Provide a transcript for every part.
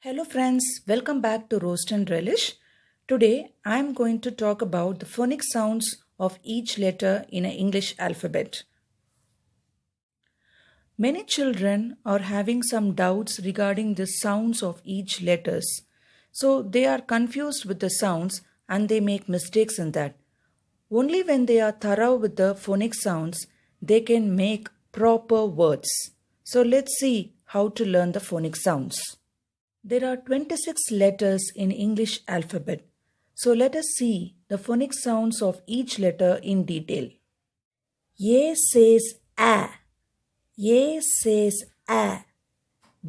Hello friends, welcome back to Roast and Relish. Today I am going to talk about the phonic sounds of each letter in an English alphabet. Many children are having some doubts regarding the sounds of each letters. So they are confused with the sounds and they make mistakes in that. Only when they are thorough with the phonic sounds, they can make proper words. So let's see how to learn the phonic sounds. There are 26 letters in English alphabet. So let us see the phonic sounds of each letter in detail. A says A. A says A.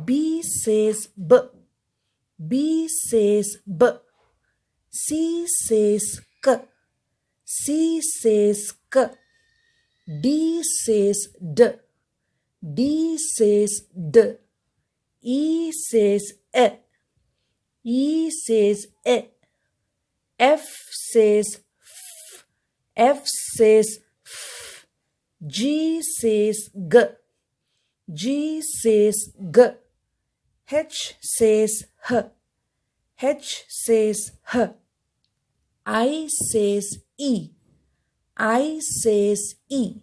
B says B. B says B. C says K. C says K. D says D. D says D. E says E. E says E. F says F. F says F. G says G. G says G. H says H. H says H. I says E. I says E.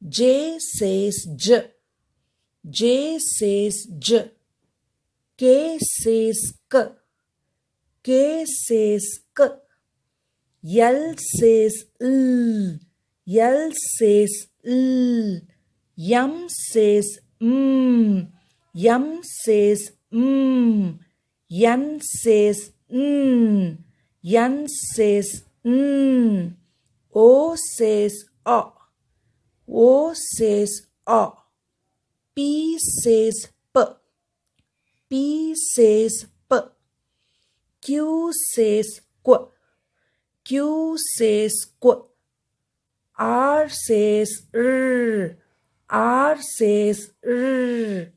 J says J. J says J. K says K. K says K. L says L. L says L. M says M. M says M. N says N. N says N. O says O. O says O. P says P. P says P. Q says Q. Q says Q. R says R. R says R.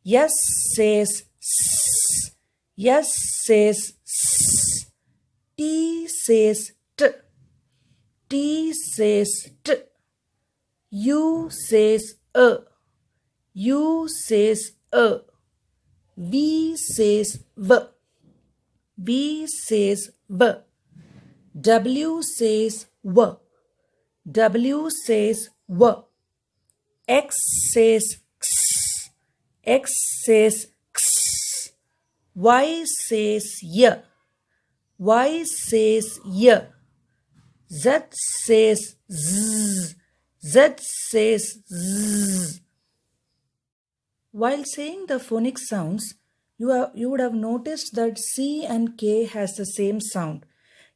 S says S. S says S. T says T. T says T. U says U says V says V. V says V. W says W. W says W. X says X. X says X. Y says Y. Y says Y. Z says Z. Z says Z. While saying the phonic sounds, you would have noticed that C and K has the same sound.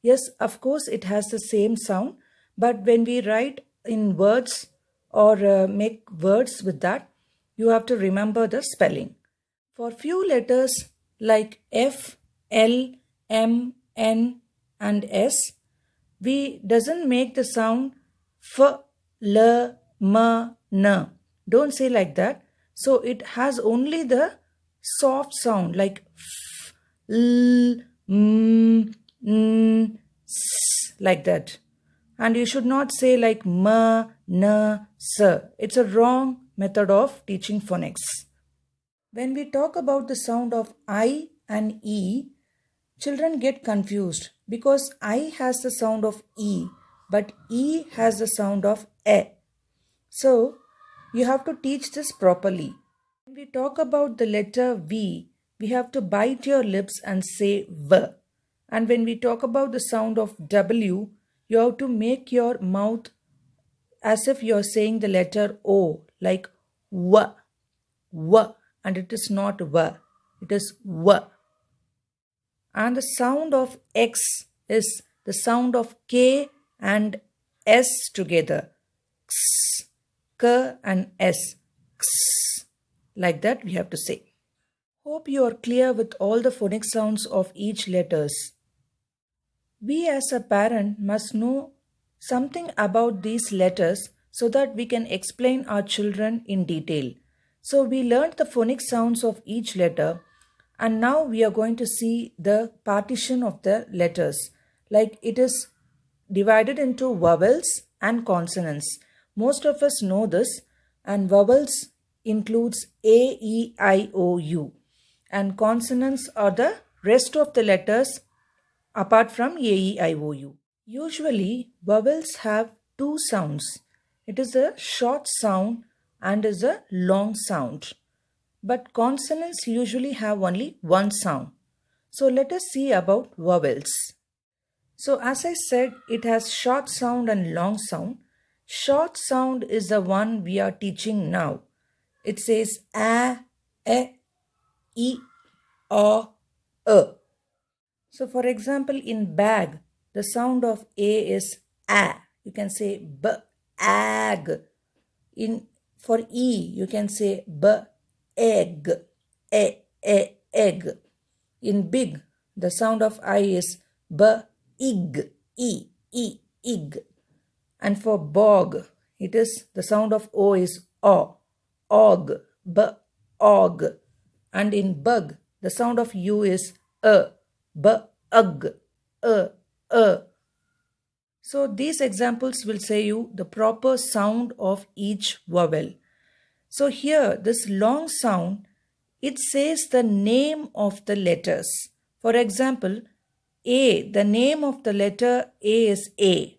Yes, of course it has the same sound, but when we write in words or make words with that, you have to remember the spelling. For few letters like F, L, M, N and S, we doesn't make the sound F, L, M, N. Don't say like that. So it has only the soft sound like F, L, M, N, S, like that. And you should not say like M, N, S. It's a wrong method of teaching phonics. When we talk about the sound of I and E, children get confused because I has the sound of E, but E has the sound of E. So, you have to teach this properly. When we talk about the letter V, we have to bite your lips and say V. And when we talk about the sound of W, you have to make your mouth as if you are saying the letter O, like W, W, and it is not W, it is W. And the sound of X is the sound of K and S together. X, K and S. X. Like that we have to say. Hope you are clear with all the phonic sounds of each letters. We as a parent must know something about these letters so that we can explain our children in detail. So we learned the phonic sounds of each letter, and now we are going to see the partition of the letters. Like it is divided into vowels and consonants. Most of us know this, and vowels includes A, E, I, O, U. and consonants are the rest of the letters apart from A, E, I, O, U. Usually, vowels have two sounds. It is a short sound and is a long sound. But consonants usually have only one sound. So let us see about vowels. So as I said, it has short sound and long sound. Short sound is the one we are teaching now. It says a, e, o, e. So for example, in bag, the sound of a is a. You can say b, ag. For e, you can say b, egg, egg. In big, the sound of I is b, ig, ig. And for bog, it is the sound of o is o, og, b, og. And in bug, the sound of u is b, ug, So these examples will say you the proper sound of each vowel. So here, this long sound, it says the name of the letters. For example, A, the name of the letter A is A.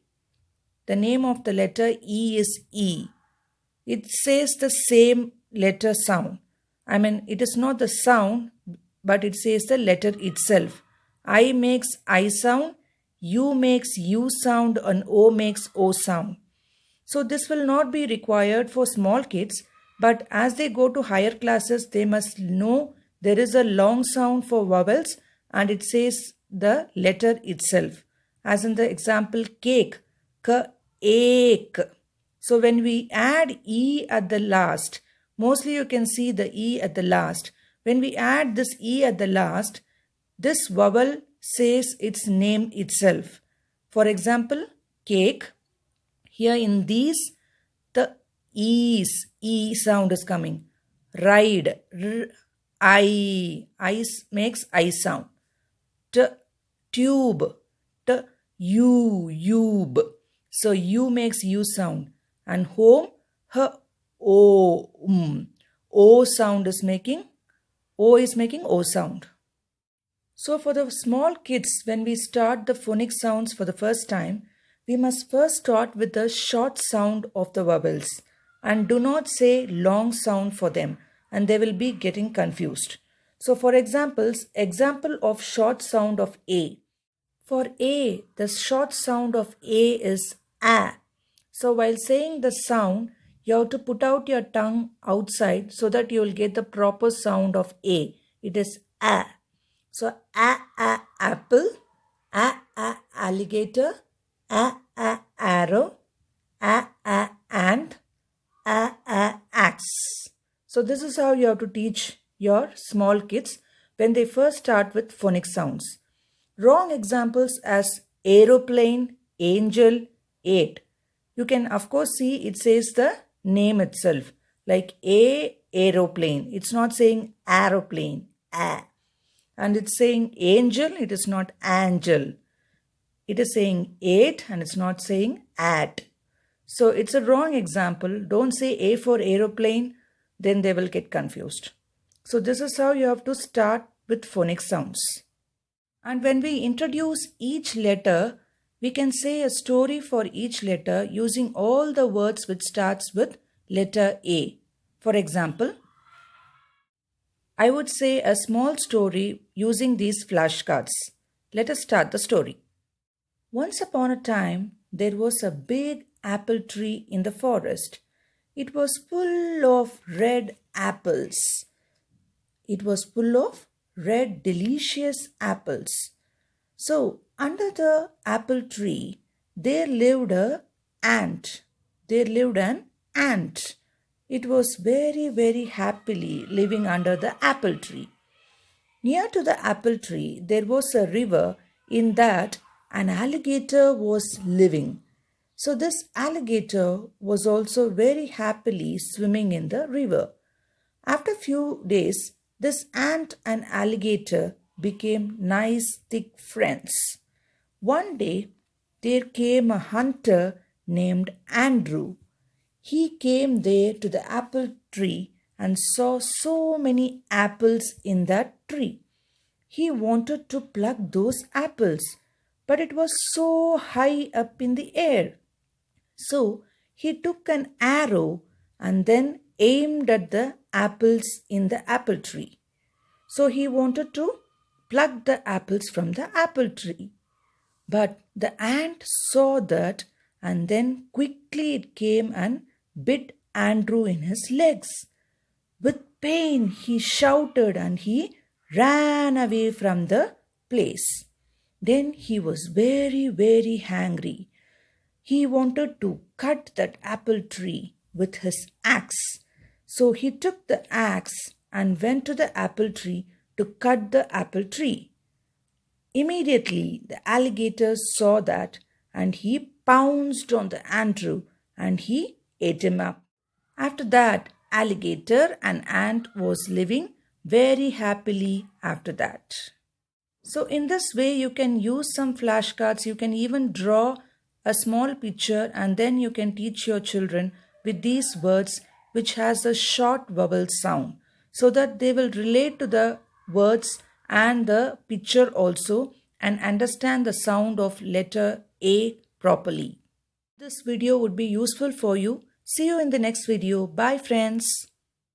The name of the letter E is E. It says the same letter sound. I mean, it is not the sound, but it says the letter itself. I makes I sound, U makes U sound, and O makes O sound. So this will not be required for small kids, but as they go to higher classes, they must know there is a long sound for vowels and it says the letter itself. As in the example cake, ek. So when we add E at the last, mostly you can see the E at the last. When we add this E at the last, this vowel says its name itself. For example, cake. Here in these, the E sound is coming. Ride, I makes I sound. Tube, ube. So U makes U sound. And home, O. O sound is making, O is making O sound. So for the small kids, when we start the phonic sounds for the first time, we must first start with the short sound of the vowels and do not say long sound for them and they will be getting confused. So for example of short sound of A. For A, the short sound of A is A. So while saying the sound, you have to put out your tongue outside so that you will get the proper sound of A. It is A. So apple, alligator, arrow, ant, axe. So this is how you have to teach your small kids when they first start with phonic sounds. Wrong examples as aeroplane, angel, eight. You can of course see it says the name itself like aeroplane. It's not saying aeroplane, and it's saying angel, it is not angel. It is saying 8 and it's not saying at. So it's a wrong example. Don't say A for aeroplane, then they will get confused. So this is how you have to start with phonic sounds. And when we introduce each letter, we can say a story for each letter using all the words which starts with letter A. For example, I would say a small story using these flashcards. Let us start the story. Once upon a time, there was a big apple tree in the forest. It was full of red apples. It was full of red, delicious apples. So, under the apple tree, there lived an ant. It was very, very happily living under the apple tree. Near to the apple tree, there was a river in that an alligator was living. So this alligator was also very happily swimming in the river. After a few days, this ant and alligator became nice, thick friends. One day, there came a hunter named Andrew. He came there to the apple tree and saw so many apples in that tree. He wanted to pluck those apples, but it was so high up in the air. So he took an arrow and then aimed at the apples in the apple tree. So he wanted to pluck the apples from the apple tree. But the ant saw that and then quickly it came and bit Andrew in his legs. With pain, he shouted and he ran away from the place. Then he was very, very angry. He wanted to cut that apple tree with his axe. So he took the axe and went to the apple tree to cut the apple tree. Immediately, the alligator saw that and he pounced on the Andrew and he ate him up. After that, alligator and ant was living very happily after that. So in this way, you can use some flashcards. You can even draw a small picture and then you can teach your children with these words which has a short vowel sound so that they will relate to the words and the picture also and understand the sound of letter A properly. This video would be useful for you. See you in the next video. Bye friends.